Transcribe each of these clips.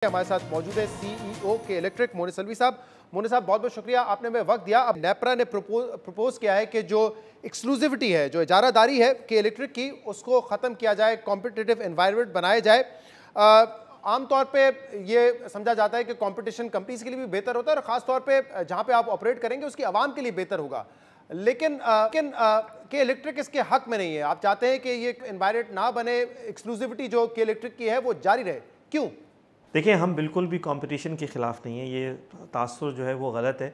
हमारे साथ मौजूद है सीईओ के इलेक्ट्रिक मोनी सलवी साहब। मोनी साहब, बहुत बहुत शुक्रिया, आपने हमें वक्त दिया। अब नेपरा ने प्रपोज किया है कि जो एक्सक्लूसिविटी है, जो इजारादारी है के इलेक्ट्रिक की, उसको ख़त्म किया जाए, कॉम्पिटिटिव एनवायरनमेंट बनाया जाए। आमतौर पे ये समझा जाता है कि कंपटीशन कंपनीज के लिए भी बेहतर होता है और ख़ास तौर पे जहाँ पे आप ऑपरेट करेंगे उसकी आवाम के लिए बेहतर होगा। लेकिन के इलेक्ट्रिक इसके हक में नहीं है। आप चाहते हैं कि ये एनवायरनमेंट ना बने, एक्सक्लूसिविटी जो के इलेक्ट्रिक की है वो जारी रहे, क्यों? देखिए, हम बिल्कुल भी कंपटीशन के ख़िलाफ़ नहीं है, ये तासुर जो है वो गलत है।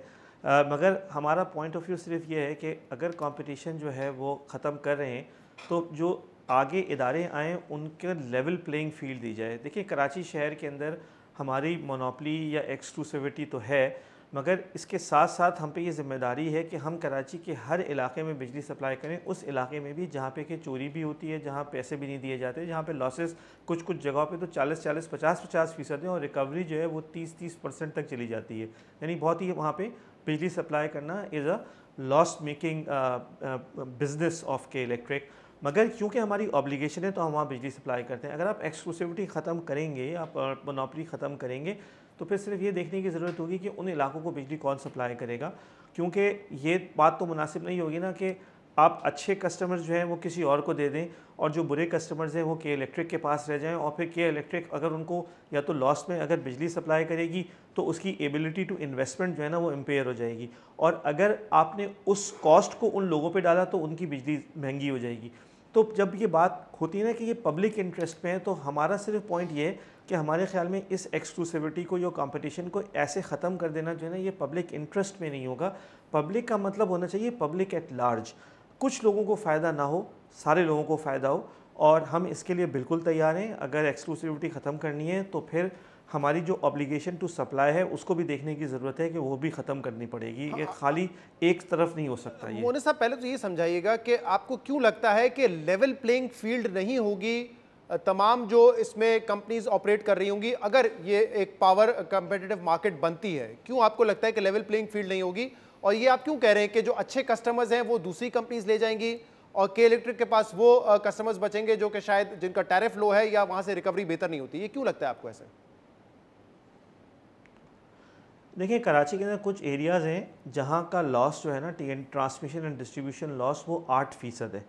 मगर हमारा पॉइंट ऑफ व्यू सिर्फ ये है कि अगर कंपटीशन जो है वो ख़त्म कर रहे हैं तो जो आगे इदारे आएँ उनके लेवल प्लेइंग फील्ड दी जाए। देखिए, कराची शहर के अंदर हमारी मोनोपली या एक्सक्लूसिविटी तो है, मगर इसके साथ साथ हम पे ये ज़िम्मेदारी है कि हम कराची के हर इलाके में बिजली सप्लाई करें, उस इलाके में भी जहाँ पे कि चोरी भी होती है, जहाँ पैसे भी नहीं दिए जाते, जहाँ पे लॉसेस कुछ कुछ जगहों पे तो 40-40, 50-50% है और रिकवरी जो है वो 30-30% तक चली जाती है। यानी बहुत ही वहाँ पे बिजली सप्लाई करना is a loss making business of के इलेक्ट्रिक। मगर क्योंकि हमारी ऑब्लिगेशन है तो हम वहाँ बिजली सप्लाई करते हैं। अगर आप एक्सक्लूसिविटी ख़त्म करेंगे, आप मोनोपली ख़त्म करेंगे, तो फिर सिर्फ ये देखने की ज़रूरत होगी कि उन इलाकों को बिजली कौन सप्लाई करेगा। क्योंकि ये बात तो मुनासिब नहीं होगी ना कि आप अच्छे कस्टमर्स जो हैं वो किसी और को दे दें और जो बुरे कस्टमर्स हैं वो के इलेक्ट्रिक के पास रह जाएं, और फिर के इलेक्ट्रिक अगर उनको या तो लॉस में अगर बिजली सप्लाई करेगी तो उसकी एबिलिटी टू इन्वेस्टमेंट जो है ना वो इम्पेयर हो जाएगी, और अगर आपने उस कॉस्ट को उन लोगों पे डाला तो उनकी बिजली महंगी हो जाएगी। तो जब ये बात होती है ना कि ये पब्लिक इंटरेस्ट में है, तो हमारा सिर्फ पॉइंट ये है कि हमारे ख्याल में इस एक्सक्लूसिविटी को, जो कंपटीशन को ऐसे ख़त्म कर देना जो है ना, ये पब्लिक इंटरेस्ट में नहीं होगा। पब्लिक का मतलब होना चाहिए पब्लिक एट लार्ज। कुछ लोगों को फ़ायदा ना हो, सारे लोगों को फ़ायदा हो, और हम इसके लिए बिल्कुल तैयार हैं। अगर एक्सक्लूसिविटी ख़त्म करनी है तो फिर हमारी जो ऑब्लिगेशन टू सप्लाई है उसको भी देखने की ज़रूरत है कि वो भी ख़त्म करनी पड़ेगी। ये खाली एक तरफ नहीं हो सकता। ये मोनी साहब, पहले तो ये समझाइएगा कि आपको क्यों लगता है कि लेवल प्लेइंग फील्ड नहीं होगी तमाम जो इसमें कंपनीज ऑपरेट कर रही होंगी अगर ये एक पावर कंपेटिटिव मार्केट बनती है? क्यों आपको लगता है कि लेवल प्लेइंग फील्ड नहीं होगी? और ये आप क्यों कह रहे हैं कि जो अच्छे कस्टमर्स हैं वो दूसरी कंपनीज ले जाएंगी और के इलेक्ट्रिक के पास वो कस्टमर्स बचेंगे जो कि शायद जिनका टैरिफ लो है या वहां से रिकवरी बेहतर नहीं होती? ये क्यों लगता है आपको ऐसे? देखिए, कराची के अंदर कुछ एरियाज़ हैं जहाँ का लॉस जो है ना, ट्रांसमिशन एंड डिस्ट्रीब्यूशन लॉस, वो 8% है।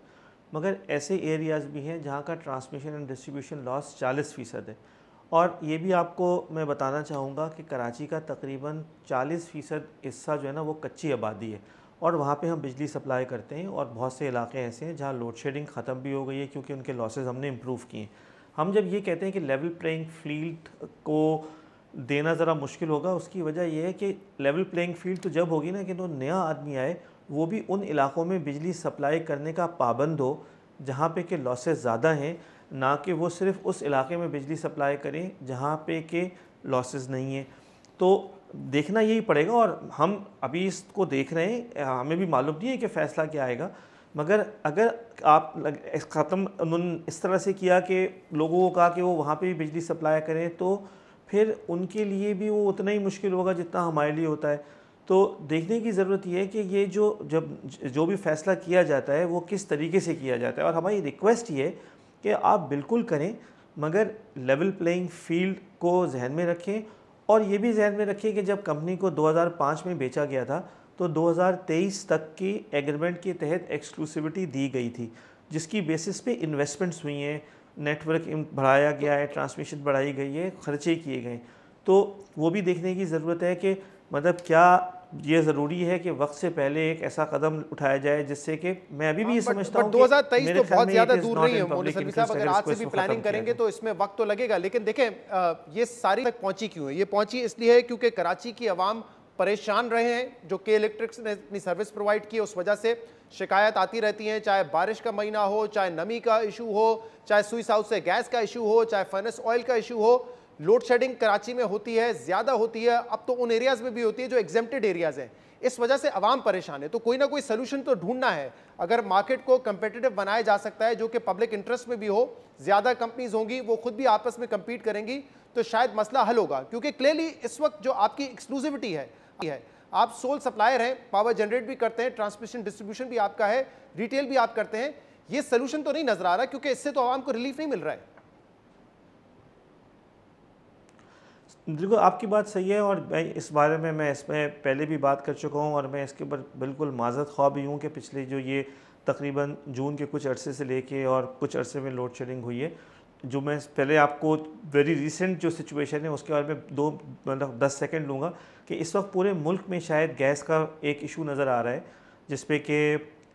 मगर ऐसे एरियाज़ भी हैं जहाँ का ट्रांसमिशन एंड डिस्ट्रीब्यूशन लॉस 40% है। और ये भी आपको मैं बताना चाहूँगा कि कराची का तकरीबन 40% हिस्सा जो है ना वो कच्ची आबादी है, और वहाँ पे हम बिजली सप्लाई करते हैं। और बहुत से इलाके ऐसे हैं जहाँ लोड शेडिंग ख़त्म भी हो गई है क्योंकि उनके लॉसेस हमने इम्प्रूव किए हैं। हम जब ये कहते हैं कि लेवल प्लेइंग फील्ड को देना ज़रा मुश्किल होगा, उसकी वजह यह है कि लेवल प्लेइंग फील्ड तो जब होगी ना कि तो नया आदमी आए, वो भी उन इलाकों में बिजली सप्लाई करने का पाबंद हो जहाँ पे के लॉसेस ज़्यादा हैं, ना कि वो सिर्फ उस इलाके में बिजली सप्लाई करें जहाँ पे के लॉसेस नहीं हैं। तो देखना यही पड़ेगा, और हम अभी इसको देख रहे हैं। हमें भी मालूम नहीं है कि फ़ैसला क्या आएगा, मगर अगर आप ख़त्म उन्होंने इस तरह से किया कि लोगों को कहा कि वो वहाँ पे भी बिजली सप्लाई करें, तो फिर उनके लिए भी वो उतना ही मुश्किल होगा जितना हमारे लिए होता है। तो देखने की ज़रूरत ये है कि ये जो भी फ़ैसला किया जाता है वो किस तरीके से किया जाता है। और हमारी रिक्वेस्ट ये है कि आप बिल्कुल करें, मगर लेवल प्लेइंग फील्ड को जहन में रखें, और ये भी जहन में रखें कि जब कंपनी को 2005 में बेचा गया था तो 2023 तक की एग्रीमेंट के तहत एक्सक्लूसिविटी दी गई थी, जिसकी बेसिस पे इन्वेस्टमेंट्स हुई हैं, नेटवर्क बढ़ाया गया है, ट्रांसमिशन बढ़ाई गई है, खर्चे किए गए। तो वो भी देखने की ज़रूरत है कि मतलब क्या ये ज़रूरी है कि वक्त से पहले एक ऐसा कदम उठाया जाए जिससे कि मैं अभी भी ये समझता हूँ कि 2023 तो बहुत ज़्यादा दूर नहीं है मोनी पब्लिक सलवी साहब। इंटरेस्ट अगर अगर आज इसको से भी इसको प्लानिंग ख़त्म किया करेंगे जाए। तो इसमें वक्त तो लगेगा, लेकिन देखें ये सारी तक पहुंची क्यों है? ये पहुंची इसलिए है क्योंकि कराची की आवाम परेशान रहे हैं। जो के इलेक्ट्रिक ने अपनी सर्विस प्रोवाइड की है उस वजह से शिकायत आती रहती हैं, चाहे बारिश का महीना हो, चाहे नमी का इशू हो, चाहे सुई साउथ से गैस का इशू हो, चाहे फर्नेस ऑयल का इशू हो। लोड शेडिंग कराची में होती है, ज़्यादा होती है, अब तो उन एरियाज़ में भी होती है जो एग्जेम्प्टेड एरियाज़ हैं। इस वजह से आवाम परेशान है, तो कोई ना कोई सोल्यूशन तो ढूंढना है। अगर मार्केट को कंपेटिटिव बनाया जा सकता है जो कि पब्लिक इंटरेस्ट में भी हो, ज़्यादा कंपनीज होंगी, वो खुद भी आपस में compete करेंगी, तो शायद मसला हल होगा। क्योंकि क्लियरली इस वक्त जो आपकी एक्सक्लूसिविटी है, आप सोल सप्लायर हैं, पावर जनरेट भी करते हैं, ट्रांसमिशन डिस्ट्रीब्यूशन भी आपका है, रिटेल भी आप करते हैं, ये सोल्यूशन तो नहीं नजर आ रहा, क्योंकि इससे तो आवाम को रिलीफ नहीं मिल रहा है। देखो आपकी बात सही है, और मैं इस बारे में मैं इसमें पहले भी बात कर चुका हूँ, और मैं इसके ऊपर बिल्कुल माज़रत ख्वाह भी हूँ कि पिछले जो ये तकरीबन जून के कुछ अरसे से लेके और कुछ अरसे में लोड शेडिंग हुई है। जो मैं पहले आपको वेरी रिसेंट जो सिचुएशन है उसके बारे में 10 सेकंड लूँगा कि इस वक्त पूरे मुल्क में शायद गैस का एक इशू नज़र आ रहा है, जिस पे कि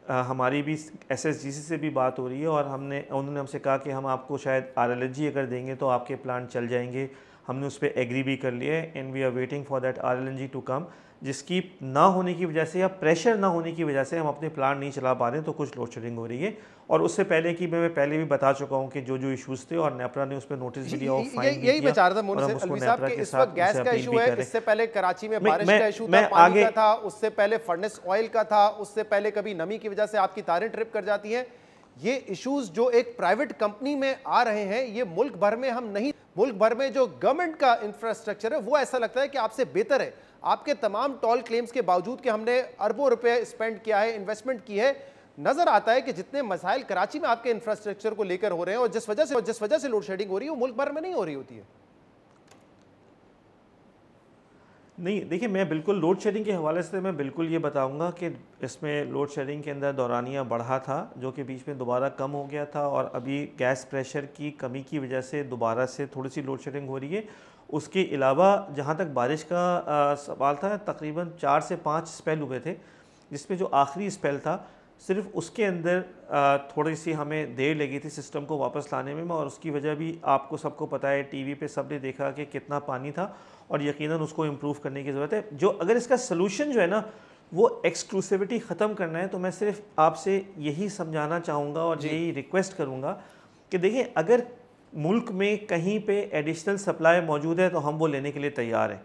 हमारी भी SSGC से भी बात हो रही है, और उन्होंने हमसे कहा कि हम आपको शायद RLNG अगर देंगे तो आपके प्लांट चल जाएंगे। हमने उस पर एग्री भी कर लिया है, and we are waiting for that RLNG to come, जिसकी ना होने की वजह से या प्रेशर ना होने की वजह से हम अपने प्लांट नहीं चला पा रहे हैं, तो कुछ लोड शेडिंग हो रही है। और उससे पहले की मैं पहले भी बता चुका हूँ कि जो जो इश्यूज़ थे, और नेपरा ने उस पर नोटिस भी दिया और फाइन भी यही किया, मैं चाह रहा था और हम उसको अलवी साहब नेपरा कि के इस वक्त साथ गैस उसे का अपील इशू भी है, कर रहे इससे पहले कराची में मैं बारिश मैं का इशू था, मैं पानी आगे का था, उससे पहले फर्नेस ऑयल का था, उससे पहले कभी नमी की वजह से आपकी तारें ट्रिप कर जाती हैं। ये इश्यूज जो एक प्राइवेट कंपनी में आ रहे हैं, ये मुल्क भर में हम नहीं, मुल्क भर में जो गवर्नमेंट का इंफ्रास्ट्रक्चर है वो ऐसा लगता है कि आपसे बेहतर है। आपके तमाम टॉल क्लेम्स के बावजूद कि हमने अरबों रुपए स्पेंड किया है, इन्वेस्टमेंट की है, नजर आता है कि जितने मसाइल कराची में आपके इंफ्रास्ट्रक्चर को लेकर हो रहे हैं और जिस वजह से लोड शेडिंग हो रही है वो मुल्क भर में नहीं हो रही होती है। नहीं, देखिए मैं बिल्कुल लोड शेडिंग के हवाले से मैं बिल्कुल ये बताऊंगा कि इसमें लोड शेडिंग के अंदर दौरानिया बढ़ा था, जो कि बीच में दोबारा कम हो गया था, और अभी गैस प्रेशर की कमी की वजह से दोबारा से थोड़ी सी लोड शेडिंग हो रही है। उसके अलावा जहाँ तक बारिश का सवाल था, तकरीबन 4 से 5 स्पेल हुए थे, जिसमें जो आखिरी स्पेल था सिर्फ उसके अंदर थोड़ी सी हमें देर लगी थी सिस्टम को वापस लाने में, और उसकी वजह भी आपको सबको पता है, टीवी पे सब ने देखा कि कितना पानी था, और यकीनन उसको इम्प्रूव करने की ज़रूरत है। जो अगर इसका सलूशन जो है ना वो एक्सक्लूसिविटी ख़त्म करना है, तो मैं सिर्फ आपसे यही समझाना चाहूँगा और यही रिक्वेस्ट करूँगा कि देखिए, अगर मुल्क में कहीं पे एडिशनल सप्लाई मौजूद है तो हम वो लेने के लिए तैयार हैं।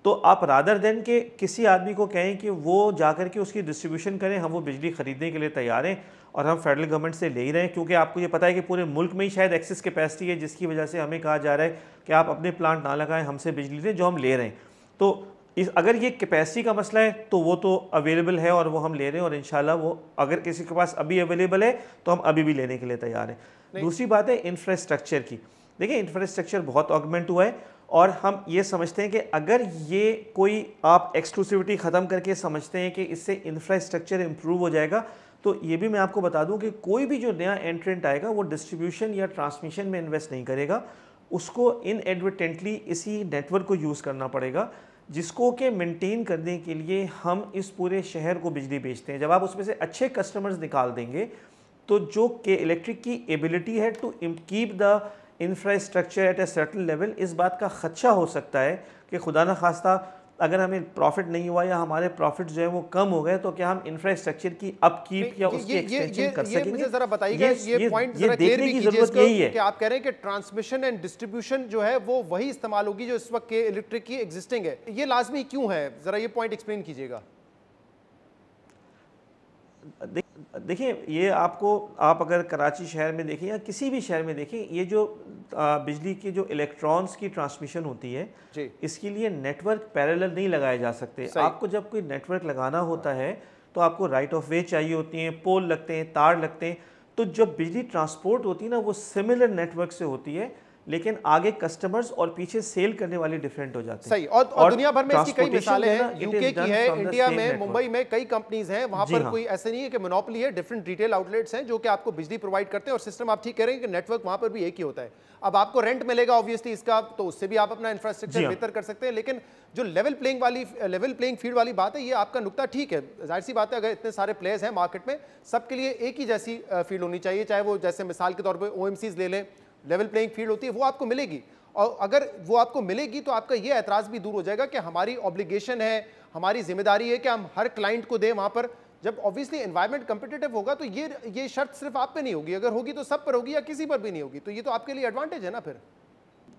तो आप रादर देन के किसी आदमी को कहें कि वो जाकर के उसकी डिस्ट्रीब्यूशन करें, हम वो बिजली ख़रीदने के लिए तैयार हैं, और हम फेडरल गवर्नमेंट से ले ही रहे हैं, क्योंकि आपको ये पता है कि पूरे मुल्क में ही शायद एक्सेस कैपेसिटी है, जिसकी वजह से हमें कहा जा रहा है कि आप अपने प्लांट ना लगाएं, हमसे बिजली लें जो हम ले रहे हैं। तो अगर ये कैपेसिटी का मसला है तो वो तो अवेलेबल है और वो हम ले रहे हैं, और इंशाल्लाह वो अगर किसी के पास अभी अवेलेबल है तो हम अभी भी लेने के लिए तैयार हैं। दूसरी बात है इंफ्रास्ट्रक्चर की। देखिए, इंफ्रास्ट्रक्चर बहुत ऑगमेंट हुआ है, और हम ये समझते हैं कि अगर ये कोई आप एक्सक्लूसिविटी ख़त्म करके समझते हैं कि इससे इंफ्रास्ट्रक्चर इम्प्रूव हो जाएगा, तो ये भी मैं आपको बता दूं कि कोई भी जो नया एंट्रेंट आएगा वो डिस्ट्रीब्यूशन या ट्रांसमिशन में इन्वेस्ट नहीं करेगा, उसको इनएडवर्टेंटली इसी नेटवर्क को यूज़ करना पड़ेगा, जिसको कि मेंटेन करने के लिए हम इस पूरे शहर को बिजली बेचते हैं। जब आप उसमें से अच्छे कस्टमर्स निकाल देंगे, तो जो कि इलेक्ट्रिक की एबिलिटी है to keep the infrastructure at a certain level, इस बात का खदशा हो सकता है कि खुदा न खास्ता अगर हमें प्रॉफिट नहीं हुआ या हमारे प्रॉफिट जो है वो कम हो गए, तो क्या हम इंफ्रास्ट्रक्चर की अपकीप या उसकी एक्सटेंशन कर सकेंगे? मुझे जरा बताइएगा, ये पॉइंट जरा क्लियर भी कीजिए इसको, कि आप कह रहे हैं कि ट्रांसमिशन एंड डिस्ट्रीब्यूशन जो है वो वही इस्तेमाल होगी जो इस वक्त के इलेक्ट्रिक की एग्जिस्टिंग है, ये लाजमी क्यों है? जरा ये पॉइंट एक्सप्लेन कीजिएगा। देखिए, ये आप अगर कराची शहर में देखें या किसी भी शहर में देखें, ये जो बिजली की जो इलेक्ट्रॉन्स की ट्रांसमिशन होती है, इसके लिए नेटवर्क पैरेलल नहीं लगाए जा सकते। आपको जब कोई नेटवर्क लगाना होता है तो आपको राइट ऑफ वे चाहिए होती हैं, पोल लगते हैं, तार लगते हैं। तो जब बिजली ट्रांसपोर्ट होती है ना, वो सिमिलर नेटवर्क से होती है, लेकिन आगे कस्टमर्स और पीछे सेल करने वाले डिफरेंट हो जाते हैं। सही। और दुनिया भर में इसकी कई मिसालें हैं, यूके की है, इंडिया में, मुंबई में कई कंपनीज हैं, वहां पर कोई ऐसे नहीं है कि मोनोपोली है, डिफरेंट रिटेल आउटलेट्स हैं जो कि आपको बिजली प्रोवाइड करते हैं, और सिस्टम आप ठीक कह रहे हैं कि नेटवर्क वहां पर भी एक ही होता है। अब आपको रेंट मिलेगा ऑब्वियसली इसका, तो उससे भी आप अपना इंफ्रास्ट्रक्चर बेहतर कर सकते हैं, लेकिन जो लेवल प्लेइंग फील्ड वाली बात है, ये आपका नुकता ठीक है। जाहिर सी बात है, अगर इतने सारे प्लेयर्स हैं मार्केट में, सबके लिए एक ही जैसी फील्ड होनी चाहिए, चाहे वो जैसे मिसाल के तौर पर OMCs ले लें, लेवल प्लेइंग फील्ड होती है, वो आपको मिलेगी। और अगर वो आपको मिलेगी तो आपका ये एतराज़ भी दूर हो जाएगा कि हमारी ऑब्लिगेशन है, हमारी जिम्मेदारी है कि हम हर क्लाइंट को दें वहाँ पर। जब ऑब्वियसली एनवायरनमेंट कम्पिटिटिव होगा तो ये शर्त सिर्फ आप पे नहीं होगी, अगर होगी तो सब पर होगी या किसी पर भी नहीं होगी, तो ये तो आपके लिए एडवांटेज है ना। फिर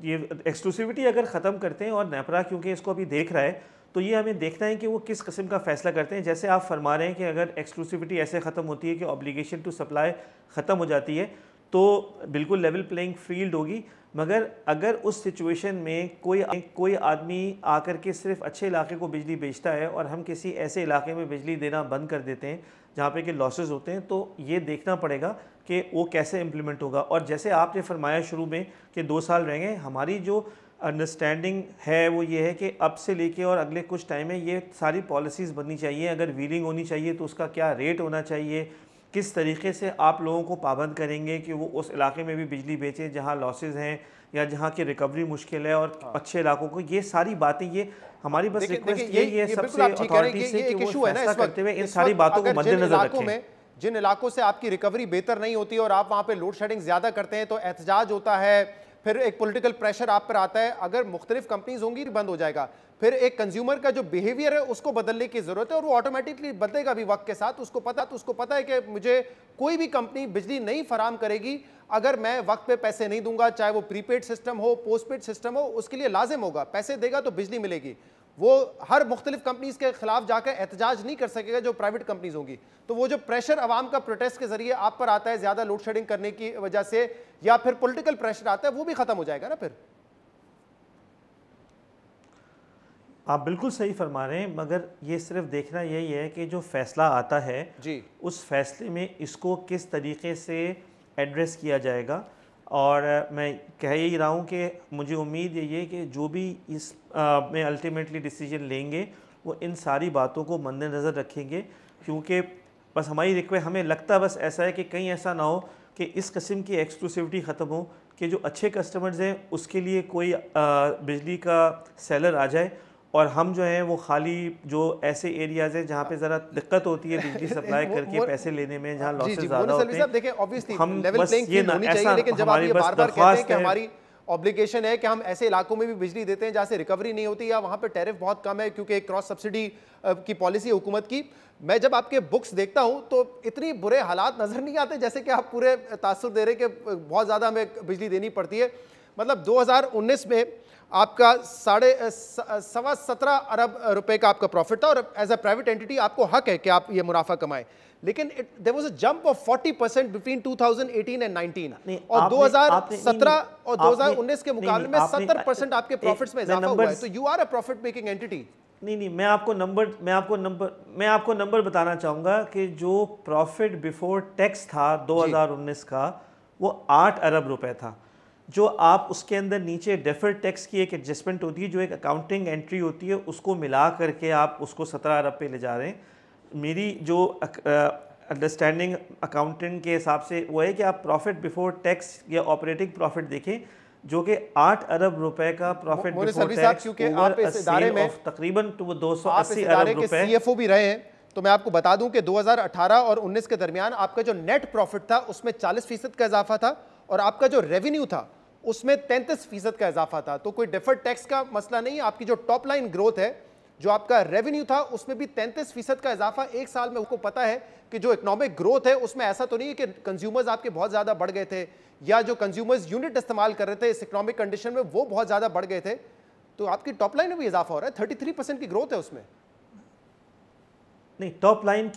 ये एक्सक्लूसिविटी अगर ख़त्म करते हैं, और नेपरा क्योंकि इसको अभी देख रहा है, तो ये हमें देखना है कि वो किस किस्म का फ़ैसला करते हैं। जैसे आप फरमा रहे हैं कि अगर एक्सक्लूसिविटी ऐसे ख़त्म होती है कि ऑब्लिगेशन टू सप्लाई ख़त्म हो जाती है, तो बिल्कुल लेवल प्लेइंग फील्ड होगी। मगर अगर उस सिचुएशन में कोई आदमी आकर के सिर्फ अच्छे इलाके को बिजली बेचता है और हम किसी ऐसे इलाके में बिजली देना बंद कर देते हैं जहाँ पे कि लॉसेस होते हैं, तो ये देखना पड़ेगा कि वो कैसे इम्प्लीमेंट होगा। और जैसे आपने फरमाया शुरू में कि 2 साल रहेंगे, हमारी जो अंडरस्टैंडिंग है वो ये है कि अब से लेके और अगले कुछ टाइम में ये सारी पॉलिसीज़ बननी चाहिए। अगर व्हीलिंग होनी चाहिए तो उसका क्या रेट होना चाहिए, किस तरीके से आप लोगों को पाबंद करेंगे कि वो उस इलाके में भी बिजली बेचें जहाँ लॉसेस हैं या जहाँ की रिकवरी मुश्किल है, और अच्छे इलाकों को, ये सारी बातें, ये हमारी बस रिक्वेस्ट ये सबसे अथॉरिटी से कि वो फैसला करते हुए इन सारी बातों को मद्देनजर रखें। जिन इलाकों से आपकी रिकवरी बेहतर नहीं होती और आप वहां पे लोड शेडिंग ज्यादा करते हैं तो एहतजाज होता है, फिर एक पॉलिटिकल प्रेशर आप पर आता है। अगर मुख्तलिफ कंपनीज होंगी बंद हो जाएगा, फिर एक कंज्यूमर का जो बिहेवियर है उसको बदलने की जरूरत है और वो ऑटोमेटिकली बदलेगा भी वक्त के साथ। उसको पता है कि मुझे कोई भी कंपनी बिजली नहीं फराम करेगी अगर मैं वक्त पे पैसे नहीं दूंगा, चाहे वो प्रीपेड सिस्टम हो, पोस्टपेड सिस्टम हो, उसके लिए लाजिम होगा पैसे देगा तो बिजली मिलेगी। वो हर मुख्तलिफ कंपनीज के खिलाफ जाकर एहतजाज नहीं कर सकेगा जो प्राइवेट कंपनीज होंगी। तो वो जो प्रेशर अवाम का प्रोटेस्ट के जरिए आप पर आता है ज्यादा लोड शेडिंग करने की वजह से, या फिर पॉलिटिकल प्रेशर आता है, वो भी खत्म हो जाएगा ना फिर। आप बिल्कुल सही फरमा रहे हैं, मगर ये सिर्फ देखना यही है कि जो फैसला आता है जी, उस फैसले में इसको किस तरीके से एड्रेस किया जाएगा। और मैं कह ही रहा हूँ कि मुझे उम्मीद यही है कि जो भी इस में अल्टीमेटली डिसीजन लेंगे वो इन सारी बातों को मद्देनज़र रखेंगे, क्योंकि बस हमारी रिक्वेस्ट, हमें लगता बस ऐसा है कि कहीं ऐसा ना हो कि इस किस्म की एक्सक्लूसिविटी ख़त्म हो कि जो अच्छे कस्टमर्स हैं उसके लिए कोई बिजली का सेलर आ जाए और हम जो हैं वो खाली जो ऐसे एरियाज़ हैं जहाँ पे ज़रा दिक्कत होती है बिजली सप्लाई करके पैसे लेने में, जहाँ लॉसेस ज़्यादा होते हैं, देखिए ऑब्वियसली हम लेवल बस प्लेइंग ये फील्ड होनी चाहिए, लेकिन जब आप ये बार-बार कहते हैं कि हमारी ऑब्लिगेशन है कि हम ऐसे इलाकों में भी बिजली देते हैं जहाँ से रिकवरी नहीं होती या वहाँ पे टैरिफ बहुत कम है क्योंकि एक क्रॉस सब्सिडी की पॉलिसी है हुकूमत की, मैं जब आपके बुक्स देखता हूँ तो इतनी बुरे हालात नजर नहीं आते जैसे कि आप पूरे तासुर दे रहे कि बहुत ज़्यादा हमें बिजली देनी पड़ती है। मतलब 2019 में आपका 17.25 अरब रुपए का आपका प्रॉफिट था और एज अ प्राइवेट एंटिटी आपको हक है कि आप ये मुनाफा कमाएं, लेकिन there was a jump of 40% between 2018 and 19 और 2017 और 2019 के मुकाबले में 70% आपके प्रॉफिट्स में इजाफा हुआ है। तो you are a profit making entity. नहीं, मैं आपको नंबर बताना चाहूँगा कि जो प्रॉफिट बिफोर टैक्स था 2019 का वो 8 अरब रुपए था। जो आप उसके अंदर नीचे डेफर्ड टैक्स की एक एडजस्टमेंट होती है, जो एक अकाउंटिंग एंट्री होती है, उसको मिला करके आप उसको 17 अरब पे ले जा रहे हैं। मेरी जो अंडरस्टैंडिंग अकाउंटेंट के हिसाब से वो है कि आप प्रॉफिट बिफोर टैक्स या ऑपरेटिंग प्रॉफिट देखें, जो कि 8 अरब रुपए का प्रॉफिट बिफोर टैक्स तकरीबन 280 अरब रुपए। सीएफओ भी रहे हैं, तो मैं आपको बता दूं कि 2018 और 19 के दरमियान आपका जो नेट प्रॉफिट था उसमें 40% का इजाफा था और आपका जो रेवेन्यू था उसमें 33% का इजाफा था। तो कोई डिफर्ड टैक्स का मसला नहीं है। आपकी जो टॉप लाइन ग्रोथ है, जो आपका रेवेन्यू था उसमें भी 33% का इजाफा एक साल में। आपको पता है कि जो इकोनॉमिक ग्रोथ है उसमें ऐसा तो नहीं है कि कंज्यूमर्स आपके बहुत ज़्यादा बढ़ गए थे या जो कंज्यूमर्स यूनिट इस्तेमाल कर रहे थे इस इकोनॉमिक कंडीशन में वो बहुत ज़्यादा बढ़ गए थे। तो आपकी टॉप लाइन में भी इजाफा हो रहा है, 33% की ग्रोथ है उसमें। नहीं, टॉप लाइन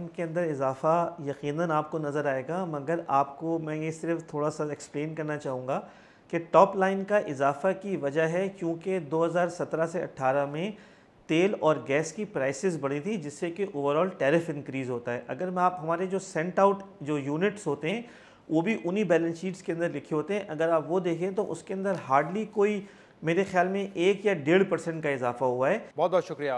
के अंदर इजाफा यकीनन आपको नज़र आएगा, मगर आपको मैं ये सिर्फ थोड़ा सा एक्सप्लेन करना चाहूँगा कि टॉप लाइन का इजाफा की वजह है क्योंकि 2017 से 18 में तेल और गैस की प्राइसेस बढ़ी थी, जिससे कि ओवरऑल टैरिफ इंक्रीज़ होता है। अगर मैं आप हमारे जो सेंट आउट जो यूनिट्स होते हैं वो भी उन्हीं बैलेंस शीट्स के अंदर लिखे होते हैं, अगर आप वो देखें तो उसके अंदर हार्डली कोई, मेरे ख्याल में 1 या 1.5% का इजाफा हुआ है। बहुत बहुत शुक्रिया।